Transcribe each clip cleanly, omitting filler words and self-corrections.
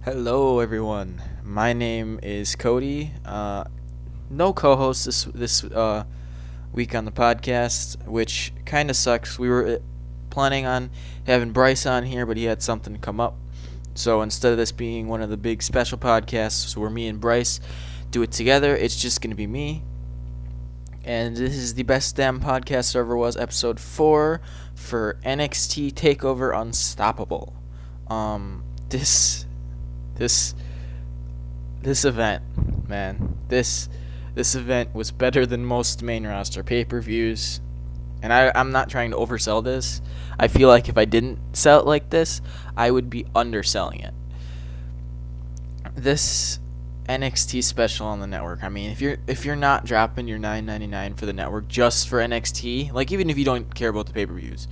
Hello, everyone. My name is Cody. No co-host this week on the podcast, which kind of sucks. We were planning on having Bryce on here, but he had something come up. So instead of this being one of the big special podcasts where me and Bryce do it together, it's just gonna be me. And this is the best damn podcast there ever was, episode 4 for NXT TakeOver Unstoppable. This this event, man. This event was better than most main roster pay-per-views. And I'm not trying to oversell this. I feel like if I didn't sell it like this, I would be underselling it. This NXT special on the network. I mean, if you're not dropping your $9.99 for the network just for NXT, like even if you don't care about the pay-per-views,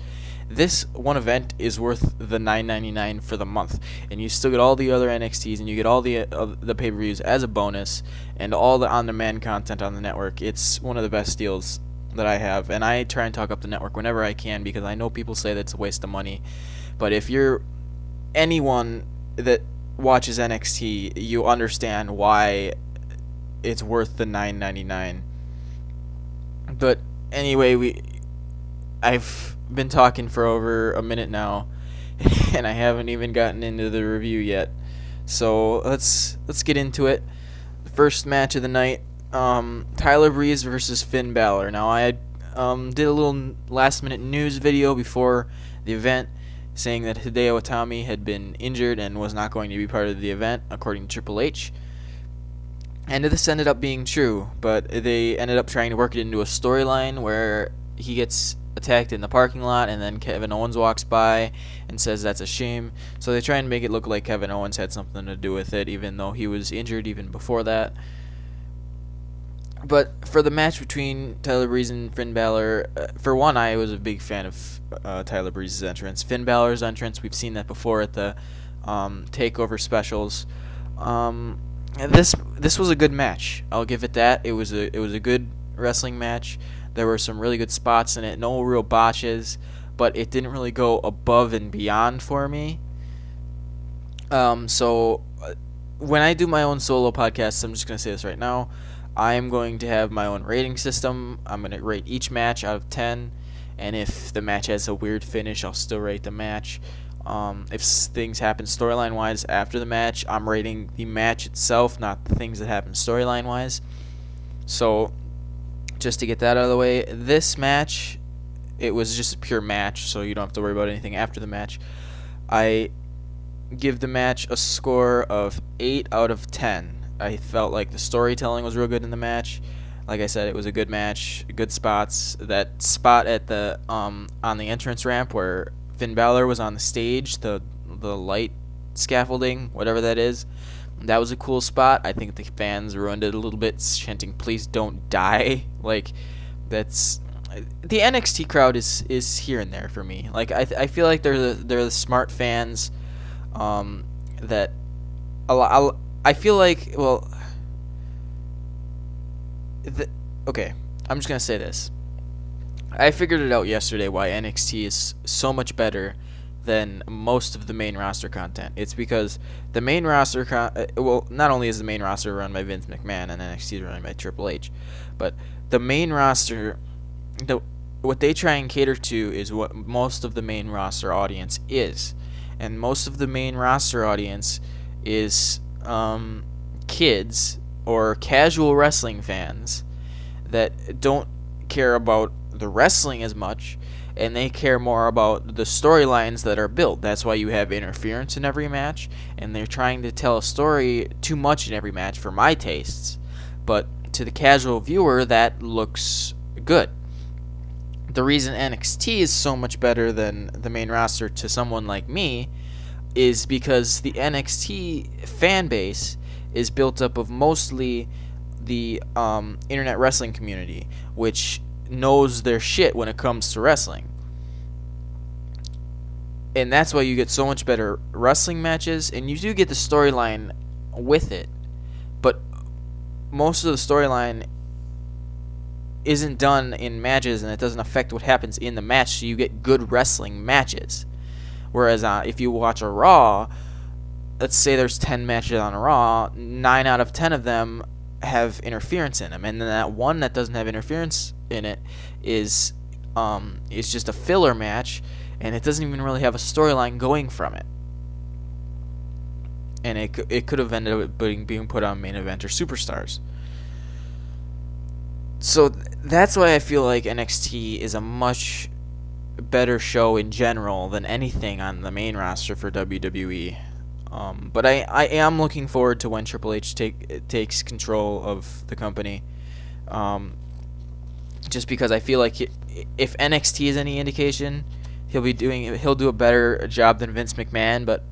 this one event is worth the $9.99 for the month, and you still get all the other NXTs, and you get all the pay-per-views as a bonus, and all the on-demand content on the network. It's one of the best deals that I have, and I try and talk up the network whenever I can because I know people say that's a waste of money, but if you're anyone that watches NXT, you understand why it's worth the $9.99. But anyway, I've been talking for over a minute now, and I haven't even gotten into the review yet. So let's get into it. The first match of the night, Tyler Breeze versus Finn Balor. Now I did a little last-minute news video before the event, saying that Hideo Itami had been injured and was not going to be part of the event, according to Triple H. And this ended up being true, but they ended up trying to work it into a storyline where he gets attacked in the parking lot, and then Kevin Owens walks by and says that's a shame. So they try and make it look like Kevin Owens had something to do with it, even though he was injured even before that. But for the match between Tyler Breeze and Finn Balor, for one, I was a big fan of Tyler Breeze's entrance. Finn Balor's entrance, we've seen that before at the TakeOver specials. This was a good match. I'll give it that. It was a good wrestling match. There were some really good spots in it, no real botches, but it didn't really go above and beyond for me. So when I do my own solo podcasts, I'm just going to say this right now, I am going to have my own rating system. I'm going to rate each match out of 10, and if the match has a weird finish, I'll still rate the match. If things happen storyline-wise after the match, I'm rating the match itself, not the things that happen storyline-wise. So just to get that out of the way, this match, it was just a pure match, so you don't have to worry about anything after the match. I give the match a score of 8 out of 10. I felt like the storytelling was real good in the match. Like I said, it was a good match, good spots. That spot at the on the entrance ramp where Finn Balor was on the stage, the light scaffolding, whatever that is, that was a cool spot. I think the fans ruined it a little bit, chanting "Please don't die." Like, that's the NXT crowd is here and there for me. Like I feel like they're the smart fans, that I feel like, well, okay, I'm just gonna say this. I figured it out yesterday why NXT is so much better than most of the main roster content. It's because the main roster, not only is the main roster run by Vince McMahon and NXT is run by Triple H, but the main roster, what they try and cater to is what most of the main roster audience is. And most of the main roster audience is kids or casual wrestling fans that don't care about the wrestling as much, and they care more about the storylines that are built. That's why you have interference in every match, and they're trying to tell a story too much in every match for my tastes. But to the casual viewer, that looks good. The reason NXT is so much better than the main roster to someone like me is because the NXT fan base is built up of mostly the internet wrestling community, which knows their shit when it comes to wrestling. And that's why you get so much better wrestling matches, and you do get the storyline with it. But most of the storyline isn't done in matches, and it doesn't affect what happens in the match, so you get good wrestling matches. Whereas if you watch a Raw, let's say there's 10 matches on Raw, 9 out of 10 of them have interference in them, and then that one that doesn't have interference in it is just a filler match, and it doesn't even really have a storyline going from it. And it could have ended up being put on main event or superstars. So that's why I feel like NXT is a much better show in general than anything on the main roster for WWE. But I am looking forward to when Triple H takes control of the company. Just because I feel like if NXT is any indication, he'll do a better job than Vince McMahon. But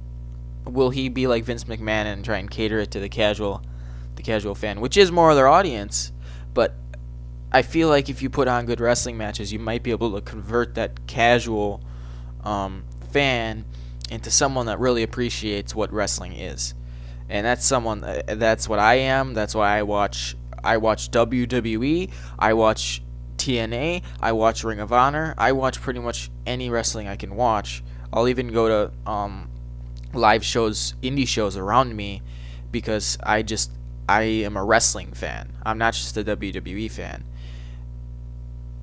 will he be like Vince McMahon and try and cater it to the casual fan, which is more of their audience? But I feel like if you put on good wrestling matches, you might be able to convert that casual fan into someone that really appreciates what wrestling is. And that's what I am. That's why I watch WWE, I watch TNA, I watch Ring of Honor, I watch pretty much any wrestling I can watch. I'll even go to live shows, indie shows around me, because I am a wrestling fan. I'm not just a WWE fan.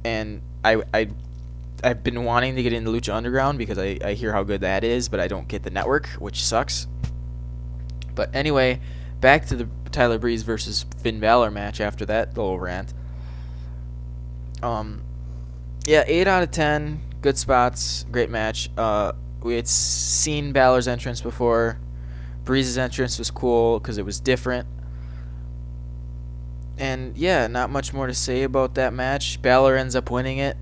And I've been wanting to get into Lucha Underground because I hear how good that is, but I don't get the network, which sucks. But anyway, back to the Tyler Breeze versus Finn Balor match after that little rant. Yeah, 8 out of 10, good spots, great match. We had seen Balor's entrance before. Breeze's entrance was cool because it was different. And yeah, not much more to say about that match. Balor ends up winning it,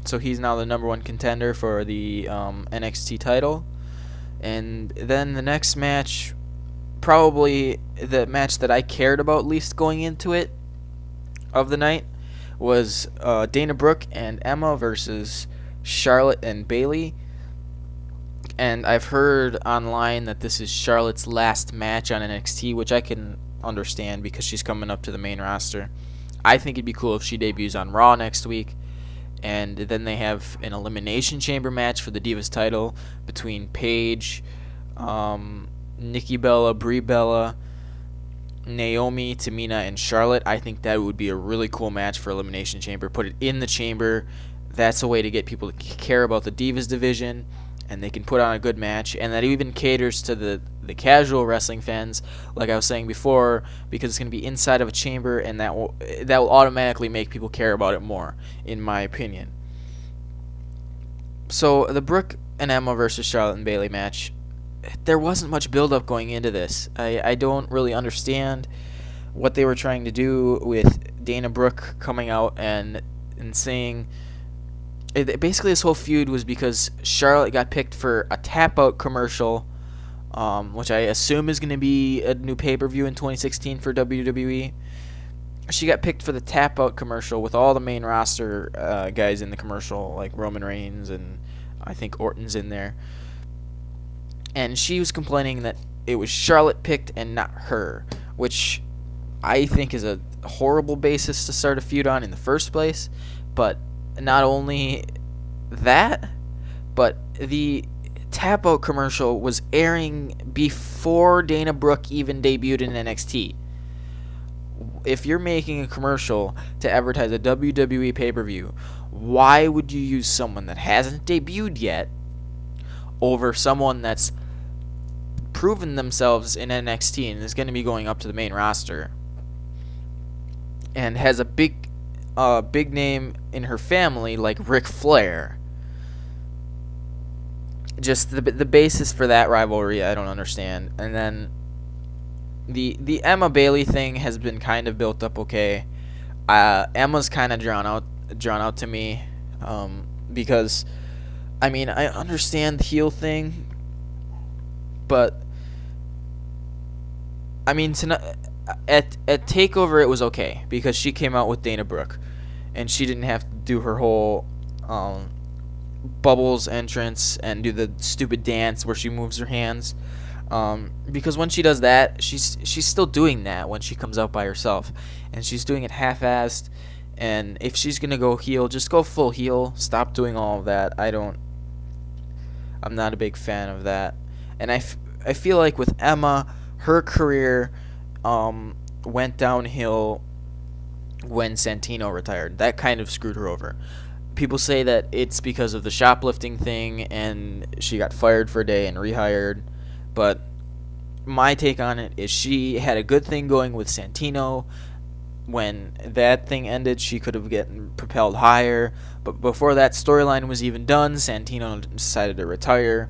so he's now the number 1 contender for the NXT title. And then the next match, probably the match that I cared about least going into it of the night, was Dana Brooke and Emma versus Charlotte and Bayley. And I've heard online that this is Charlotte's last match on NXT, which I can understand because she's coming up to the main roster. I think it'd be cool if she debuts on Raw next week, and then they have an Elimination Chamber match for the Divas title between Paige, Nikki Bella, Brie Bella, Naomi, Tamina, and Charlotte. I think that would be a really cool match for Elimination Chamber. Put it in the chamber. That's a way to get people to care about the Divas division, and they can put on a good match, and that even caters to the casual wrestling fans, like I was saying before, because it's going to be inside of a chamber, and that will automatically make people care about it more, in my opinion. So the Brooke and Emma versus Charlotte and Bayley match, there wasn't much build-up going into this. I don't really understand what they were trying to do with Dana Brooke coming out and saying... Basically, this whole feud was because Charlotte got picked for a tap-out commercial, which I assume is going to be a new pay-per-view in 2016 for WWE. She got picked for the tap-out commercial with all the main roster guys in the commercial, like Roman Reigns, and I think Orton's in there. And she was complaining that it was Charlotte picked and not her, which I think is a horrible basis to start a feud on in the first place. But not only that, but the tap-out commercial was airing before Dana Brooke even debuted in NXT. If you're making a commercial to advertise a WWE pay-per-view, why would you use someone that hasn't debuted yet over someone that's proven themselves in NXT and is going to be going up to the main roster and has a big name in her family like Ric Flair? Just the basis for that rivalry, I don't understand. And then the Emma Bayley thing has been kind of built up okay. Emma's kind of drawn out to me, because I mean, I understand the heel thing, but I mean, at TakeOver it was okay because she came out with Dana Brooke, and she didn't have to do her whole Bubbles entrance and do the stupid dance where she moves her hands, because when she does that, she's still doing that when she comes out by herself, and she's doing it half-assed. And if she's gonna go heel, just go full heel. Stop doing all of that. I'm not a big fan of that. And I feel like with Emma, her career went downhill when Santino retired. That kind of screwed her over. People say that it's because of the shoplifting thing and she got fired for a day and rehired, but my take on it is she had a good thing going with Santino. When that thing ended, she could have gotten propelled higher, but before that storyline was even done, Santino decided to retire,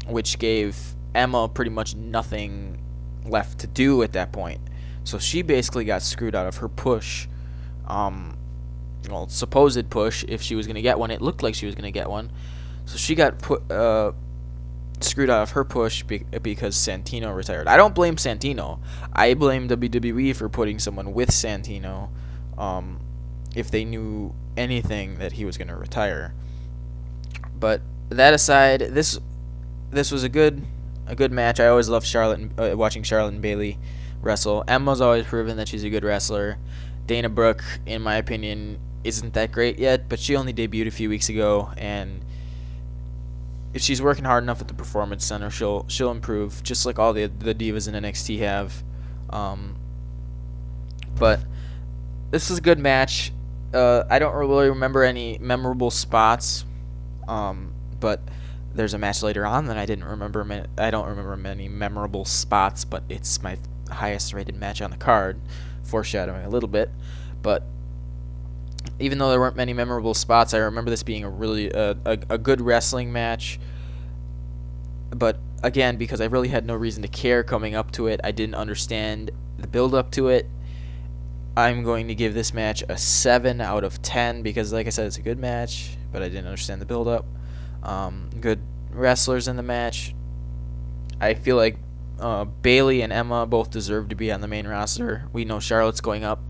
which gave Emma pretty much nothing left to do at that point. So she basically got screwed out of her push. Supposed push, if she was going to get one. It looked like she was going to get one. So she got screwed out of her push because Santino retired. I don't blame Santino. I blame WWE for putting someone with Santino if they knew anything that he was going to retire. But that aside, this was a good match. I always loved watching Charlotte and Bayley wrestle. Emma's always proven that she's a good wrestler. Dana Brooke, in my opinion, isn't that great yet, but she only debuted a few weeks ago, and if she's working hard enough at the Performance Center, she'll improve, just like all the divas in NXT have. But this was a good match. I don't really remember any memorable spots, but there's a match later on that I didn't remember. I don't remember many memorable spots, but it's my highest rated match on the card, foreshadowing a little bit. But even though there weren't many memorable spots, I remember this being a really a good wrestling match. But again, because I really had no reason to care coming up to it, I didn't understand the build up to it. I'm going to give this match a 7 out of 10 because, like I said, it's a good match, but I didn't understand the build up. Good wrestlers in the match. I feel like Bayley and Emma both deserve to be on the main roster. We know Charlotte's going up.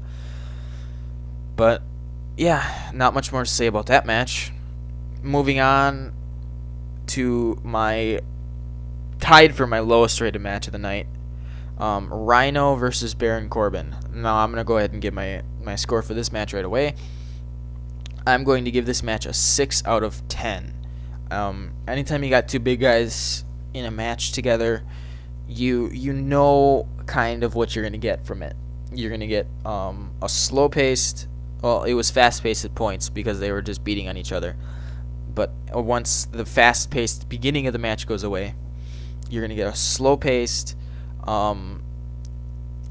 But yeah, not much more to say about that match. Moving on to my tied for my lowest rated match of the night. Rhino versus Baron Corbin. Now I'm going to go ahead and give my score for this match right away. I'm going to give this match a 6 out of 10. Anytime you got two big guys in a match together, you know kind of what you're going to get from it. You're going to get a slow-paced, well, it was fast-paced at points because they were just beating on each other. But once the fast-paced beginning of the match goes away, you're going to get a slow-paced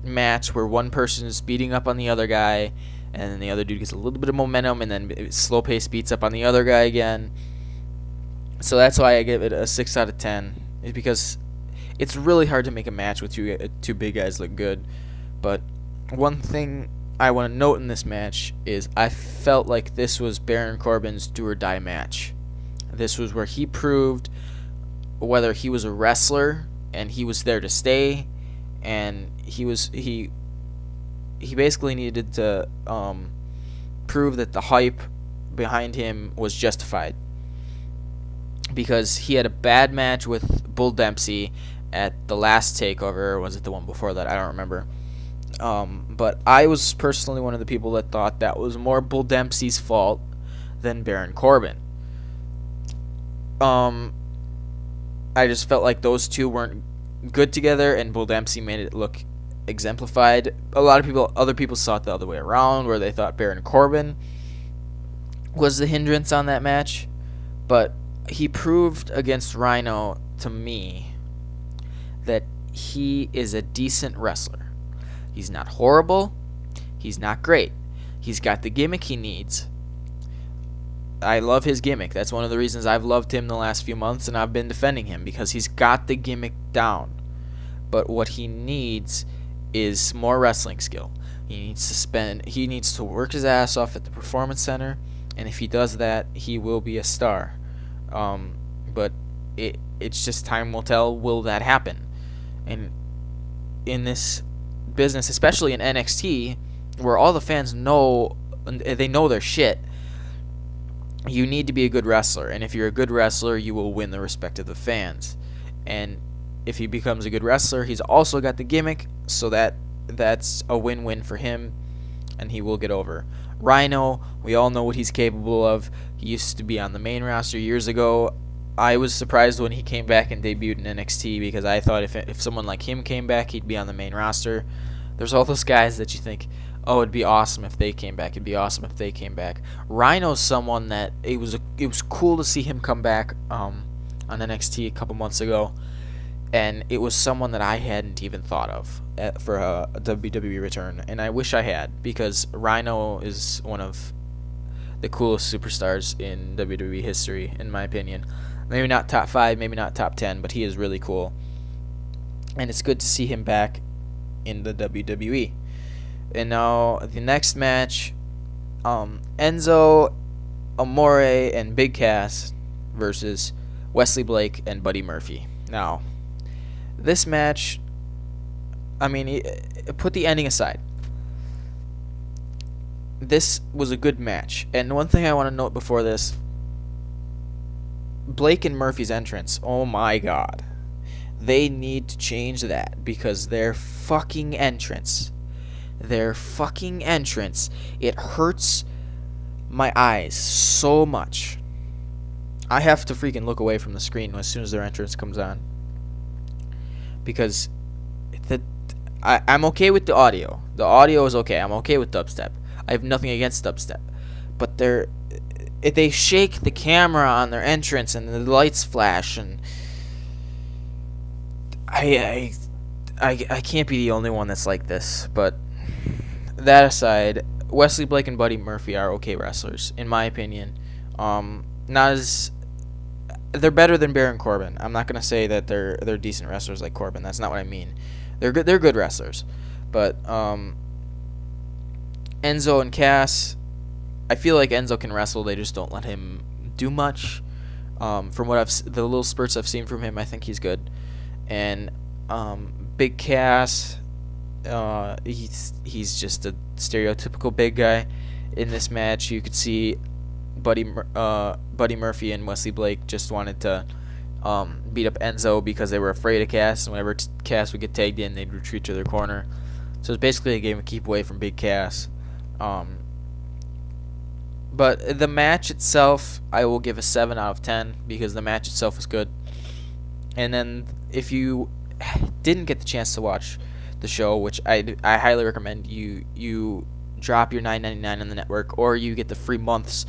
match where one person is beating up on the other guy, and then the other dude gets a little bit of momentum, and then slow-paced beats up on the other guy again. So that's why I give it a 6 out of 10, is because it's really hard to make a match with two big guys look good. But one thing I want to note in this match is I felt like this was Baron Corbin's do-or-die match. This was where he proved whether he was a wrestler and he was there to stay, and he basically needed to prove that the hype behind him was justified, because he had a bad match with Bull Dempsey at the last TakeOver, or was it the one before that? I don't remember. But I was personally one of the people that thought that was more Bull Dempsey's fault than Baron Corbin. I just felt like those two weren't good together, and Bull Dempsey made it look exemplified. Other people saw it the other way around, where they thought Baron Corbin was the hindrance on that match. But he proved against Rhino to me that he is a decent wrestler. He's not horrible. He's not great. He's got the gimmick he needs. I love his gimmick. That's one of the reasons I've loved him the last few months, and I've been defending him, because he's got the gimmick down. But what he needs is more wrestling skill. He needs to work his ass off at the Performance Center, and if he does that, he will be a star. But it's just time will tell, will that happen? And in this business, especially in NXT, where all the fans know, they know their shit, you need to be a good wrestler. And if you're a good wrestler, you will win the respect of the fans. And if he becomes a good wrestler, he's also got the gimmick, so that's a win-win for him, and he will get over. Rhino, we all know what he's capable of. He used to be on the main roster years ago. I was surprised when he came back and debuted in NXT because I thought if someone like him came back, he'd be on the main roster. There's all those guys that you think, oh, it'd be awesome if they came back. It'd be awesome if they came back. Rhino's someone that it was cool to see him come back on NXT a couple months ago, and it was someone that I hadn't even thought of for a WWE return, and I wish I had, because Rhino is one of the coolest superstars in WWE history, in my opinion. Maybe not top 5, maybe not top 10, but he is really cool. And it's good to see him back in the WWE. And now the next match, Enzo Amore and Big Cass versus Wesley Blake and Buddy Murphy. Now, this match, I mean, put the ending aside. This was a good match. And one thing I want to note before this, Blake and Murphy's entrance, oh my god. They need to change that, because their fucking entrance, it hurts my eyes so much. I have to freaking look away from the screen as soon as their entrance comes on. Because I'm okay with the audio. The audio is okay. I'm okay with dubstep. I have nothing against dubstep. But they shake the camera on their entrance and the lights flash, and I can't be the only one that's like this. But that aside, Wesley Blake and Buddy Murphy are okay wrestlers, in my opinion. They're better than Baron Corbin. I'm not gonna say that they're decent wrestlers like Corbin. That's not what I mean. They're good wrestlers. But Enzo and Cass, I feel like Enzo can wrestle. They just don't let him do much. From what the little spurts I've seen from him, I think he's good. And Big Cass, he's just a stereotypical big guy. In this match, you could see Buddy Murphy and Wesley Blake just wanted to beat up Enzo because they were afraid of Cass, and whenever Cass would get tagged in, they'd retreat to their corner. So it's basically a game of keep away from Big Cass. But the match itself, I will give a 7 out of 10 because the match itself was good. And then if you didn't get the chance to watch the show, which I highly recommend, you drop your $9.99 on the network, or you get the free month,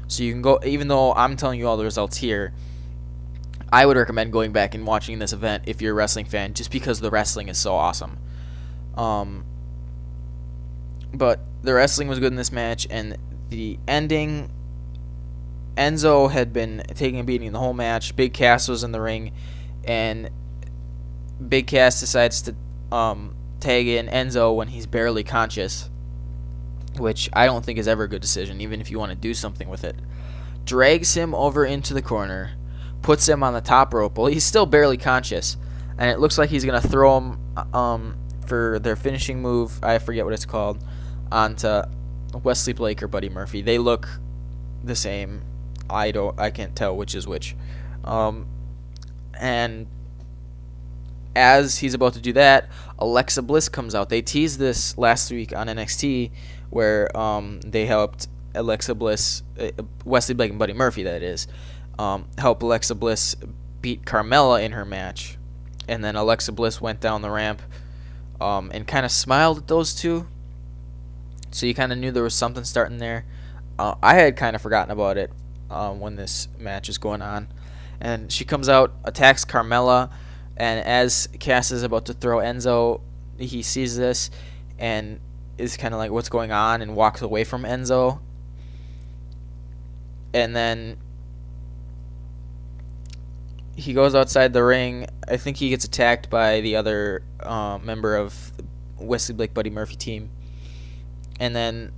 so you can go. Even though I'm telling you all the results here, I would recommend going back and watching this event if you're a wrestling fan, just because the wrestling is so awesome. But the wrestling was good in this match, and the ending, Enzo had been taking a beating the whole match. Big Cass was in the ring, and Big Cass decides to tag in Enzo when he's barely conscious, which I don't think is ever a good decision, even if you want to do something with it. Drags him over into the corner, puts him on the top rope. Well, he's still barely conscious, and it looks like he's going to throw him for their finishing move, I forget what it's called, onto Wesley Blake or Buddy Murphy. They look the same. I can't tell which is which. And as he's about to do that, Alexa Bliss comes out. They teased this last week on NXT, where they helped Alexa Bliss, Wesley Blake and Buddy Murphy, that is, help Alexa Bliss beat Carmella in her match. And then Alexa Bliss went down the ramp and kind of smiled at those two. So you kind of knew there was something starting there. I had kind of forgotten about it when this match is going on. And she comes out, attacks Carmella, and as Cass is about to throw Enzo, he sees this and is kind of like, what's going on, and walks away from Enzo. And then he goes outside the ring. I think he gets attacked by the other member of Wesley Blake Buddy Murphy team. And then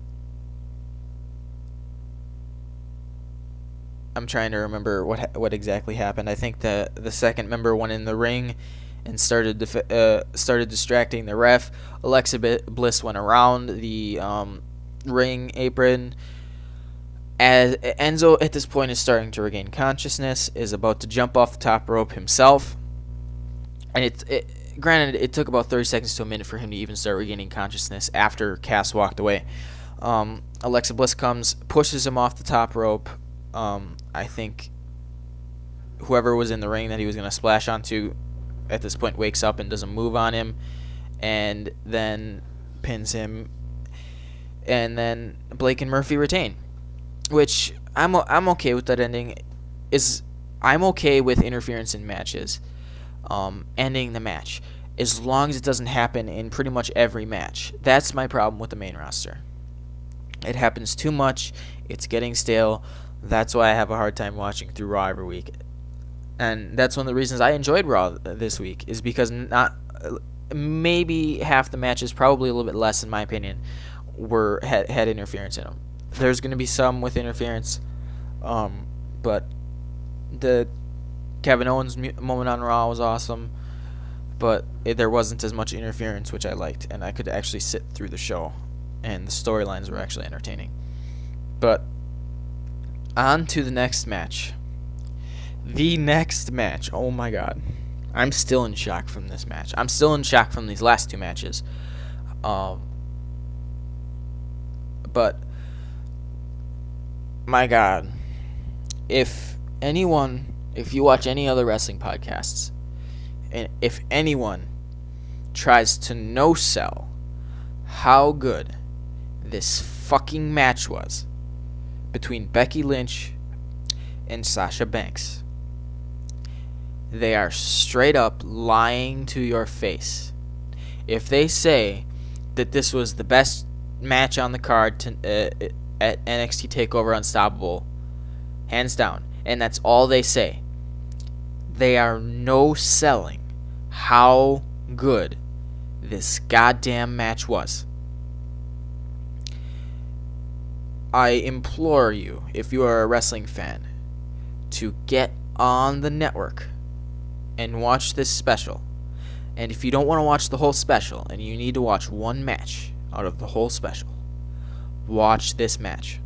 I'm trying to remember what exactly happened. I think the second member went in the ring and started distracting the ref. Alexa Bliss went around the ring apron. As Enzo at this point is starting to regain consciousness, is about to jump off the top rope himself. And granted, it took about 30 seconds to a minute for him to even start regaining consciousness after Cass walked away. Alexa Bliss comes, pushes him off the top rope. I think whoever was in the ring that he was going to splash onto at this point wakes up and doesn't move on him, and then pins him, and then Blake and Murphy retain, which I'm okay with that ending. I'm okay with interference in matches ending the match, as long as it doesn't happen in pretty much every match. That's my problem with the main roster. It happens too much. It's getting stale. That's why I have a hard time watching through Raw every week. And that's one of the reasons I enjoyed Raw this week, is because not maybe half the matches, probably a little bit less in my opinion, had interference in them. There's going to be some with interference, but the Kevin Owens moment on Raw was awesome, but there wasn't as much interference, which I liked, and I could actually sit through the show, and the storylines were actually entertaining. But on to the next match. The next match. Oh my god. I'm still in shock from this match. I'm still in shock from these last two matches. But my god. If you watch any other wrestling podcasts, and if anyone tries to no-sell how good this fucking match was between Becky Lynch and Sasha Banks, they are straight up lying to your face. If they say that this was the best match on the card at NXT TakeOver Unstoppable, hands down, and that's all they say, they are no-selling how good this goddamn match was. I implore you, if you are a wrestling fan, to get on the network and watch this special. And if you don't want to watch the whole special, and you need to watch one match out of the whole special, watch this match.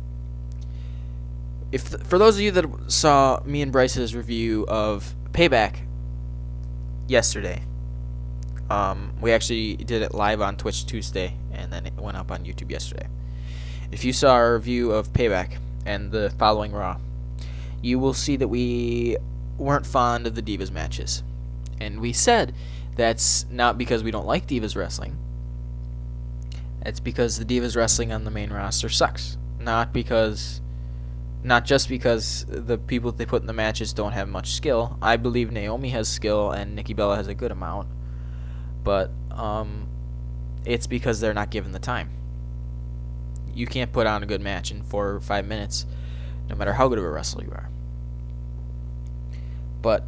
For those of you that saw me and Bryce's review of Payback yesterday, we actually did it live on Twitch Tuesday, and then it went up on YouTube yesterday. If you saw our review of Payback and the following Raw, you will see that we weren't fond of the Divas matches. And we said that's not because we don't like Divas wrestling. It's because the Divas wrestling on the main roster sucks. Not just because the people they put in the matches don't have much skill. I believe Naomi has skill and Nikki Bella has a good amount. But it's because they're not given the time. You can't put on a good match in 4 or 5 minutes, no matter how good of a wrestler you are. But,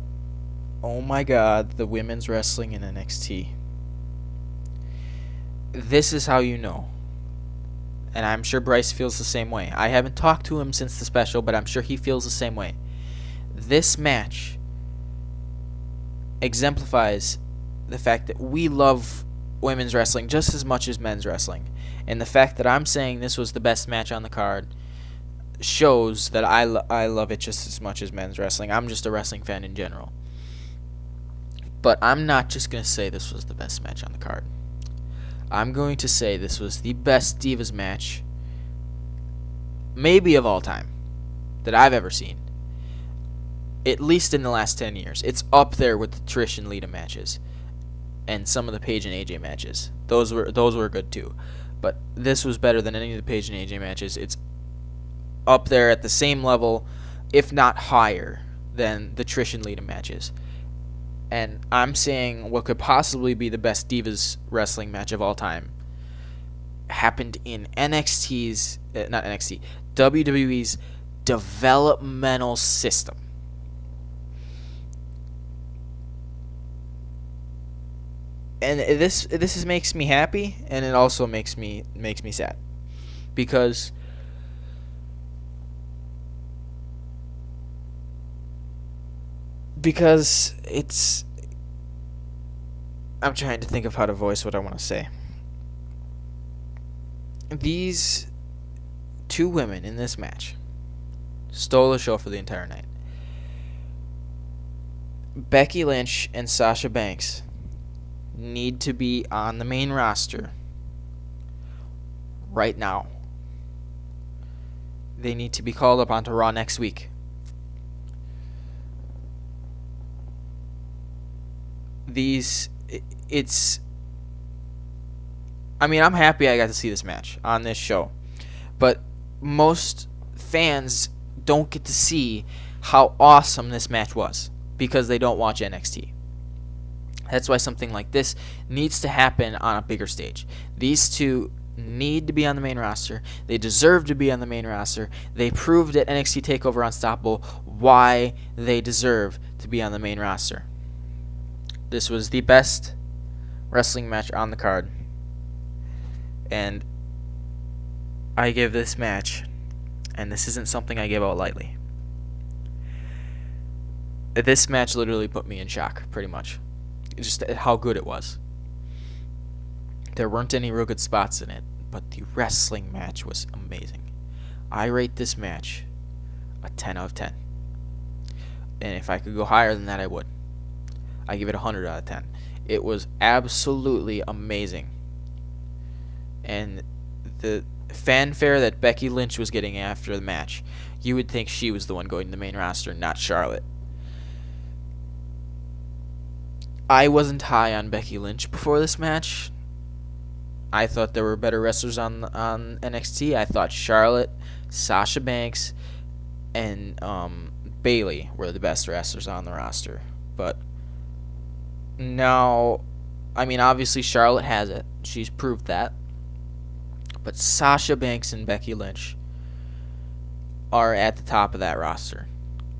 oh my god, the women's wrestling in NXT. This is how you know. And I'm sure Bryce feels the same way. I haven't talked to him since the special, but I'm sure he feels the same way. This match exemplifies the fact that we love women's wrestling just as much as men's wrestling. And the fact that I'm saying this was the best match on the card shows that I love it just as much as men's wrestling. I'm just a wrestling fan in general. But I'm not just going to say this was the best match on the card. I'm going to say this was the best Divas match, maybe of all time, that I've ever seen. At least in the last 10 years. It's up there with the Trish and Lita matches. And some of the Paige and AJ matches. Those were good too. But this was better than any of the Paige and AJ matches. It's up there at the same level, if not higher, than the Trish and Lita matches. And I'm saying what could possibly be the best Divas wrestling match of all time happened in WWE's developmental system. And this makes me happy, and it also makes me sad, because it's, I'm trying to think of how to voice what I want to say. These two women in this match stole the show for the entire night. Becky Lynch and Sasha Banks need to be on the main roster right now. They need to be called up onto Raw next week. it's. I mean, I'm happy I got to see this match on this show, but most fans don't get to see how awesome this match was because they don't watch NXT. That's why something like this needs to happen on a bigger stage. These two need to be on the main roster. They deserve to be on the main roster. They proved at NXT TakeOver Unstoppable why they deserve to be on the main roster. This was the best wrestling match on the card. And I give this match, and this isn't something I give out lightly, this match literally put me in shock, pretty much. Just how good it was. There weren't any real good spots in it, but the wrestling match was amazing. I rate this match a 10 out of 10. And if I could go higher than that, I would. I give it a 100 out of 10. It was absolutely amazing. And the fanfare that Becky Lynch was getting after the match, you would think she was the one going to the main roster, not Charlotte. I wasn't high on Becky Lynch before this match. I thought there were better wrestlers on NXT. I thought Charlotte, Sasha Banks, and Bayley were the best wrestlers on the roster. But now, I mean, obviously Charlotte has it. She's proved that. But Sasha Banks and Becky Lynch are at the top of that roster,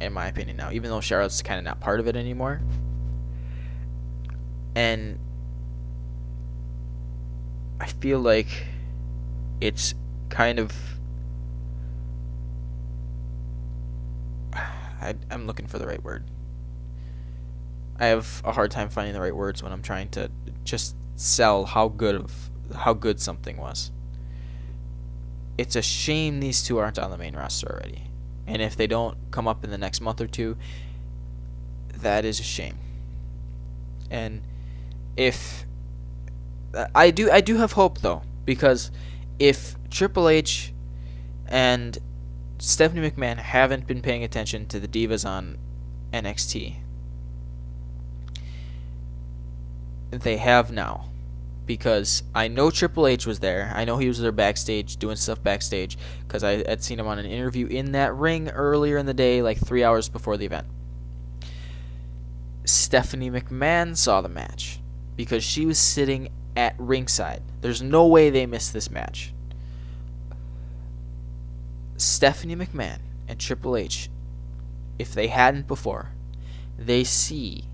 in my opinion now, even though Charlotte's kind of not part of it anymore. And I feel like it's kind of... I'm looking for the right word. I have a hard time finding the right words when I'm trying to just sell how good something was. It's a shame these two aren't on the main roster already. And if they don't come up in the next month or two, that is a shame. And if I do have hope though, because if Triple H and Stephanie McMahon haven't been paying attention to the divas on NXT, they have now. Because I know Triple H was there. I know he was there backstage, doing stuff backstage, because I had seen him on an interview in that ring earlier in the day, like 3 hours before the event. Stephanie McMahon saw the match, because she was sitting at ringside. There's no way they missed this match. Stephanie McMahon and Triple H, if they hadn't before, they see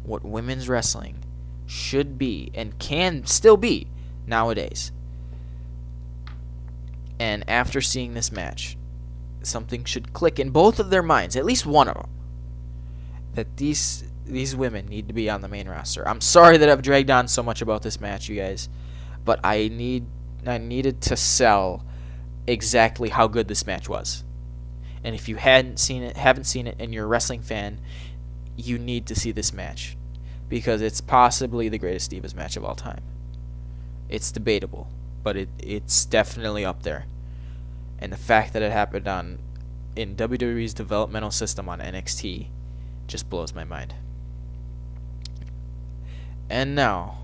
what women's wrestling should be and can still be nowadays. And after seeing this match, something should click in both of their minds, at least one of them, that these women need to be on the main roster. I'm sorry that I've dragged on so much about this match, you guys, but I needed to sell exactly how good this match was. And if you haven't seen it, and you're a wrestling fan, you need to see this match, because it's possibly the greatest Divas match of all time. It's debatable, but it's definitely up there. And the fact that it happened in WWE's developmental system on NXT just blows my mind. And now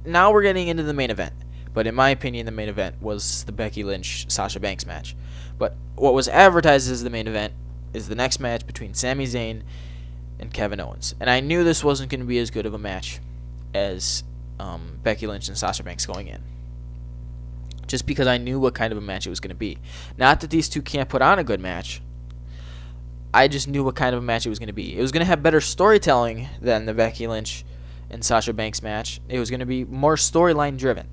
we're getting into the main event. But in my opinion, the main event was the Becky Lynch-Sasha Banks match. But what was advertised as the main event is the next match between Sami Zayn and Kevin Owens. And I knew this wasn't going to be as good of a match as Becky Lynch and Sasha Banks going in, just because I knew what kind of a match it was going to be. Not that these two can't put on a good match. I just knew what kind of a match it was going to be. It was going to have better storytelling than the Becky Lynch and Sasha Banks match. It was going to be more storyline driven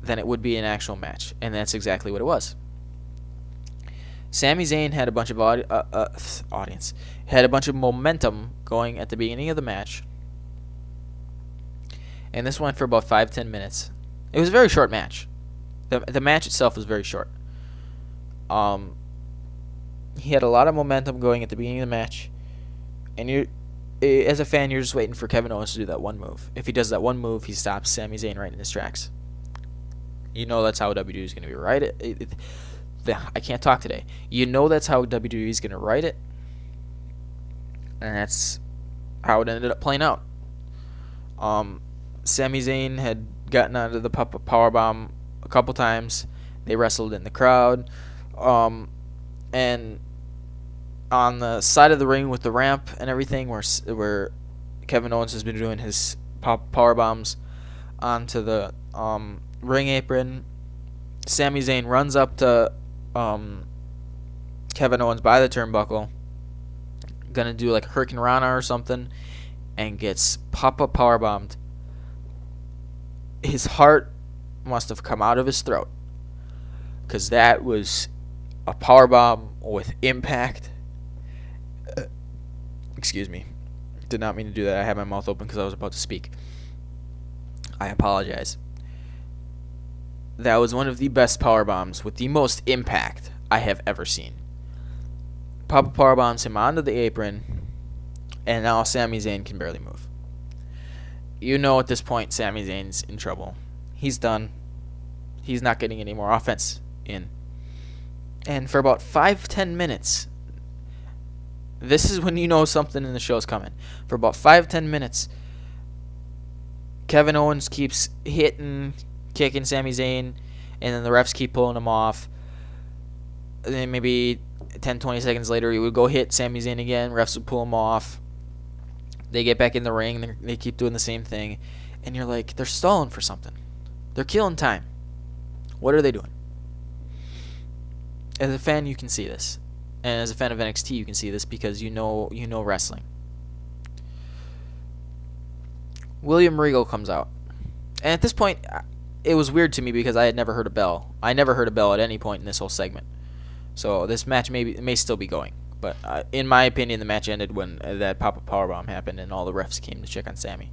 than it would be an actual match, and that's exactly what it was. Sami Zayn had a bunch of audience, had a bunch of momentum going at the beginning of the match, and this went for about 5-10 minutes. It was a very short match. The match itself was very short. He had a lot of momentum going at the beginning of the match, and as a fan, you're just waiting for Kevin Owens to do that one move. If he does that one move, he stops Sami Zayn right in his tracks. You know that's how WWE is going to be, right? I can't talk today. You know that's how WWE is going to write it, and that's how it ended up playing out. Sami Zayn had gotten out of the powerbomb a couple times. They wrestled in the crowd. And on the side of the ring with the ramp and everything, where Kevin Owens has been doing his power bombs onto the ring apron, Sami Zayn runs up to Kevin Owens by the turnbuckle, gonna do like a Hurricane Rana or something, and gets power bombed. His heart must have come out of his throat, because that was a power bomb with impact. Excuse me. Did not mean to do that. I had my mouth open because I was about to speak. I apologize. That was one of the best power bombs with the most impact I have ever seen. Papa power bombs him onto the apron, and now Sami Zayn can barely move. You know at this point Sami Zayn's in trouble. He's done. He's not getting any more offense in. And for about 5-10 minutes, this is when you know something in the show's coming. For about 5-10 minutes, Kevin Owens keeps kicking Sami Zayn, and then the refs keep pulling him off. And then maybe 10-20 seconds later, he would go hit Sami Zayn again. Refs would pull him off. They get back in the ring. They keep doing the same thing. And you're like, they're stalling for something. They're killing time. What are they doing? As a fan, you can see this. And as a fan of NXT, you can see this because you know wrestling. William Regal comes out. And at this point, it was weird to me because I had never heard a bell. I never heard a bell at any point in this whole segment. So this match may still be going. But in my opinion, the match ended when that pop-up powerbomb happened and all the refs came to check on Sami.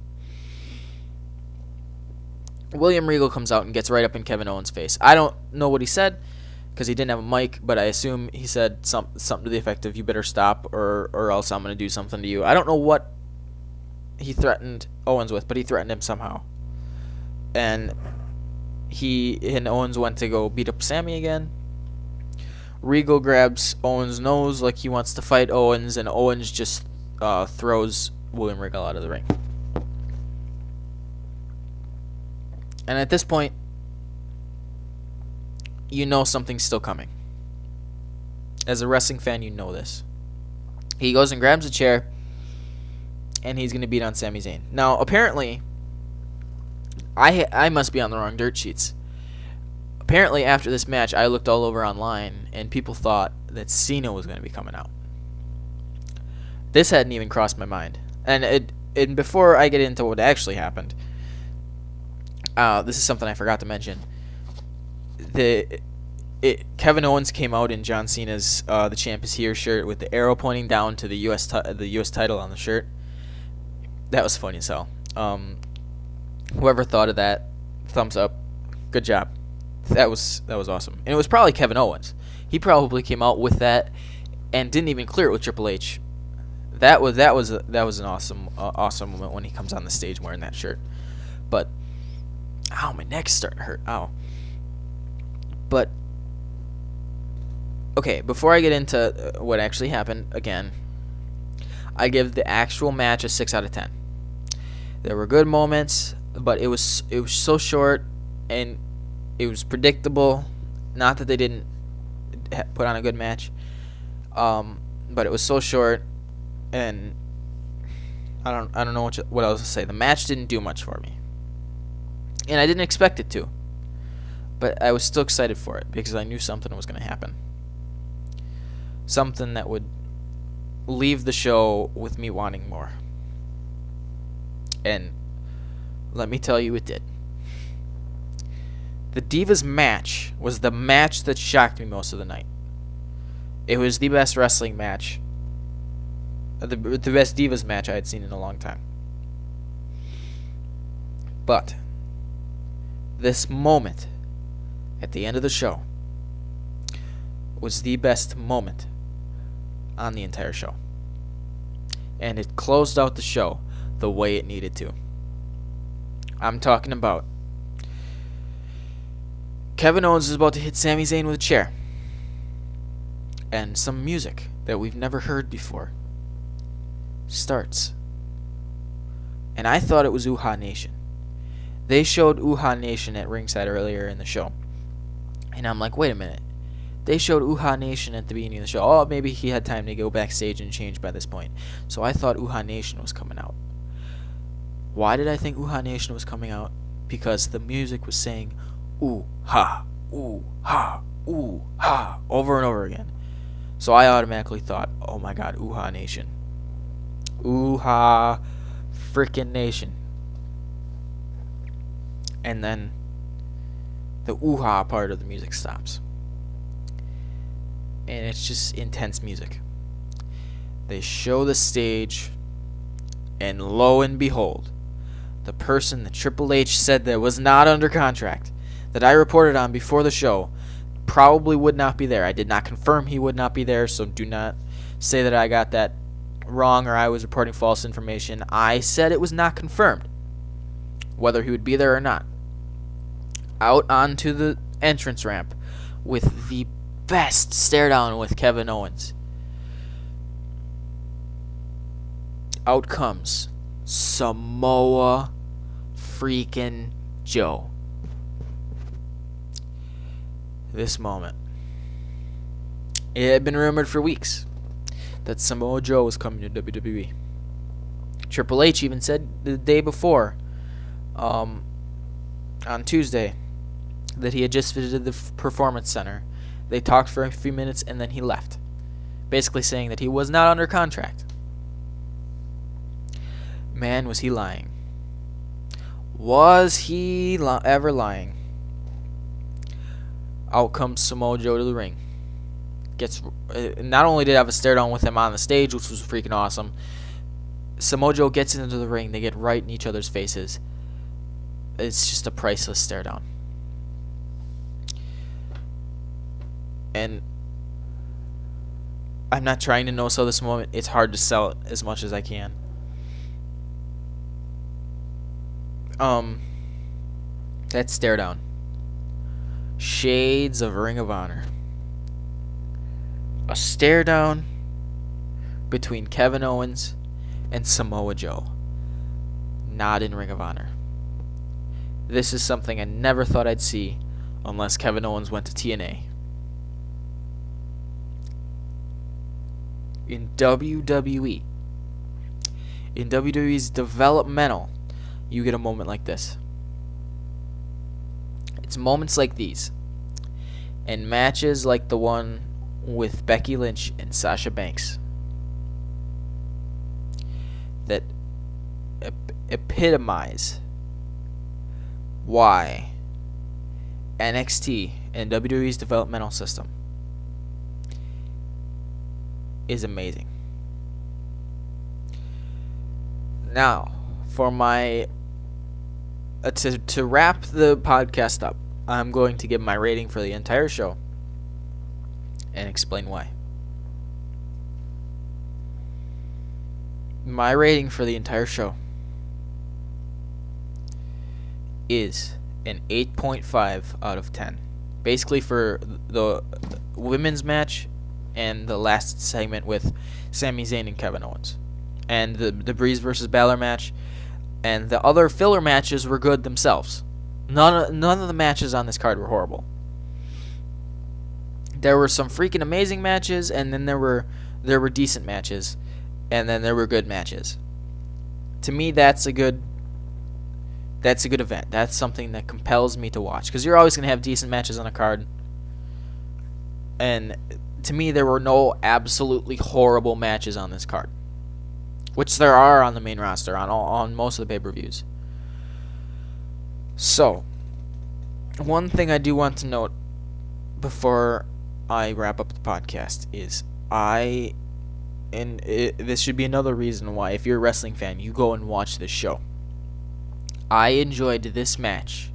William Regal comes out and gets right up in Kevin Owens' face. I don't know what he said because he didn't have a mic, but I assume he said something to the effect of, "You better stop or else I'm going to do something to you." I don't know what he threatened Owens with, but he threatened him somehow. And Owens went to go beat up Sami again. Regal grabs Owens' nose like he wants to fight Owens, and Owens just throws William Regal out of the ring. And at this point, you know something's still coming. As a wrestling fan, you know this. He goes and grabs a chair, and he's going to beat on Sami Zayn. Now, apparently, I must be on the wrong dirt sheets. Apparently, after this match, I looked all over online, and people thought that Cena was going to be coming out. This hadn't even crossed my mind. And before I get into what actually happened, this is something I forgot to mention. Kevin Owens came out in John Cena's "The Champ Is Here" shirt with the arrow pointing down to the U.S. title on the shirt. That was funny as hell. Whoever thought of that, thumbs up. Good job. That was awesome. And it was probably Kevin Owens. He probably came out with that and didn't even clear it with Triple H. That was an awesome moment when he comes on the stage wearing that shirt. But ow, my neck's starting to hurt. Ow. But okay, before I get into what actually happened, again, I give the actual match a 6 out of 10. There were good moments, but it was so short and it was predictable. Not that they didn't put on a good match, but it was so short, and I don't know what else to say. The match didn't do much for me, and I didn't expect it to, but I was still excited for it because I knew something was going to happen. Something that would leave the show with me wanting more. And let me tell you, it did. The Divas match was the match that shocked me most of the night. It was the best wrestling match, the best Divas match I had seen in a long time. But this moment at the end of the show was the best moment on the entire show. And it closed out the show the way it needed to. I'm talking about Kevin Owens is about to hit Sami Zayn with a chair. And some music that we've never heard before starts. And I thought it was Uhaa Nation. They showed Uhaa Nation at ringside earlier in the show. And I'm like, wait a minute. They showed Uhaa Nation at the beginning of the show. Oh, maybe he had time to go backstage and change by this point. So I thought Uhaa Nation was coming out. Why did I think Uhaa Nation was coming out? Because the music was saying, Ooh-ha, ooh-ha, ooh-ha, over and over again. So I automatically thought, oh my god, Uhaa Nation. Uhaa frickin' Nation. And then the ooh-ha part of the music stops. And it's just intense music. They show the stage, and lo and behold, the person that Triple H said that was not under contract, that I reported on before the show, probably would not be there. I did not confirm he would not be there, so do not say that I got that wrong or I was reporting false information. I said it was not confirmed whether he would be there or not. Out onto the entrance ramp with the best stare down with Kevin Owens. Out comes Samoa freaking Joe. This moment. It had been rumored for weeks that Samoa Joe was coming to WWE. Triple H even said the day before, on Tuesday, that he had just visited the Performance Center. They talked for a few minutes and then he left, basically saying that he was not under contract. Man, was he lying. Was he ever lying? Out comes Samoa Joe to the ring. Not only did I have a stare down with him on the stage, which was freaking awesome, Samoa Joe gets into the ring. They get right in each other's faces. It's just a priceless stare down. And I'm not trying to no-sell this moment. It's hard to sell it as much as I can. That stare down. Shades of Ring of Honor. A stare down between Kevin Owens and Samoa Joe. Not in Ring of Honor. This is something I never thought I'd see unless Kevin Owens went to TNA. In WWE. In WWE's developmental, you get a moment like this. It's moments like these, and matches like the one with Becky Lynch and Sasha Banks, that epitomize why NXT and WWE's developmental system is amazing. Now, for my to wrap the podcast up, I'm going to give my rating for the entire show and explain why. My rating for the entire show is an 8.5 out of 10. Basically for the women's match and the last segment with Sami Zayn and Kevin Owens. And the Breeze versus Balor match. And the other filler matches were good themselves. None of the matches on this card were horrible. There were some freaking amazing matches, and then there were decent matches, and then there were good matches. To me, that's a good event. That's something that compels me to watch, because you're always going to have decent matches on a card. And to me, there were no absolutely horrible matches on this card, which there are on the main roster on most of the pay-per-views. So, one thing I do want to note before I wrap up the podcast is this should be another reason why, if you're a wrestling fan, you go and watch this show. I enjoyed this match.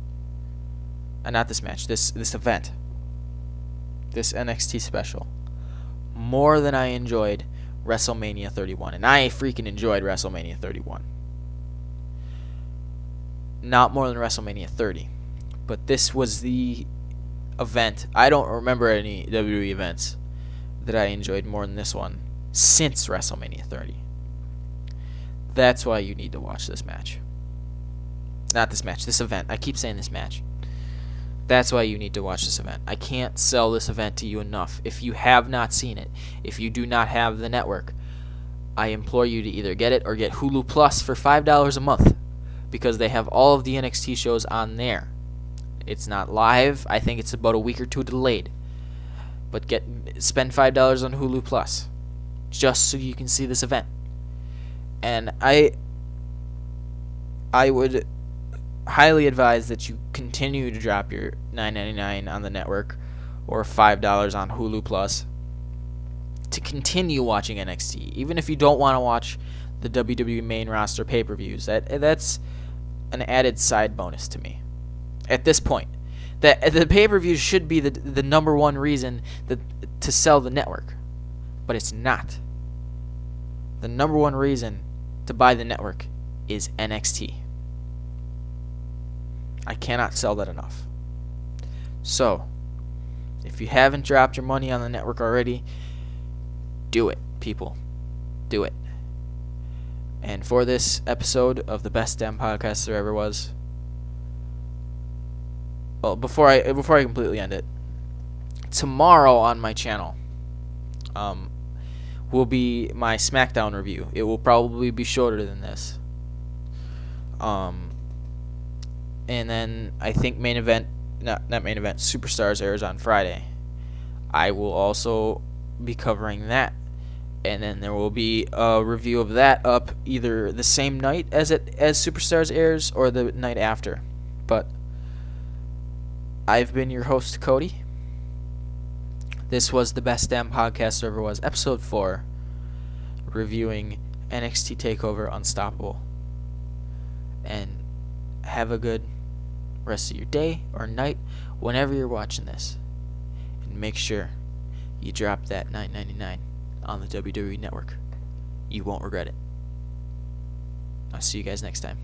This event. This NXT special. More than I enjoyed WrestleMania 31. And I freaking enjoyed WrestleMania 31. Not more than WrestleMania 30. But this was the event. I don't remember any WWE events that I enjoyed more than this one since WrestleMania 30. That's why you need to watch this match. Not this match, this event. I keep saying this match. That's why you need to watch this event. I can't sell this event to you enough. If you have not seen it, if you do not have the network, I implore you to either get it or get Hulu Plus for $5 a month, because they have all of the NXT shows on there. It's not live. I think it's about a week or two delayed. But spend $5 on Hulu Plus just so you can see this event. And I would highly advise that you continue to drop your $9.99 on the network or $5 on Hulu Plus to continue watching NXT, even if you don't want to watch the WWE main roster pay-per-views. That's an added side bonus to me at this point. That the pay-per-views should be the number one reason to sell the network, but it's not. The number one reason to buy the network is NXT. I cannot sell that enough. So, if you haven't dropped your money on the network already, do it, people. Do it. And for this episode of the best damn podcast there ever was, well, before I completely end it, tomorrow on my channel will be my SmackDown review. It will probably be shorter than this. And then I think not main event, Superstars airs on Friday. I will also be covering that. And then there will be a review of that up either the same night as Superstars airs or the night after. But I've been your host, Cody. This was the best damn podcast there ever was, episode 4, reviewing NXT TakeOver Unstoppable. And have a good rest of your day or night whenever you're watching this. And make sure you drop that $9.99 on the WWE Network. You won't regret it. I'll see you guys next time.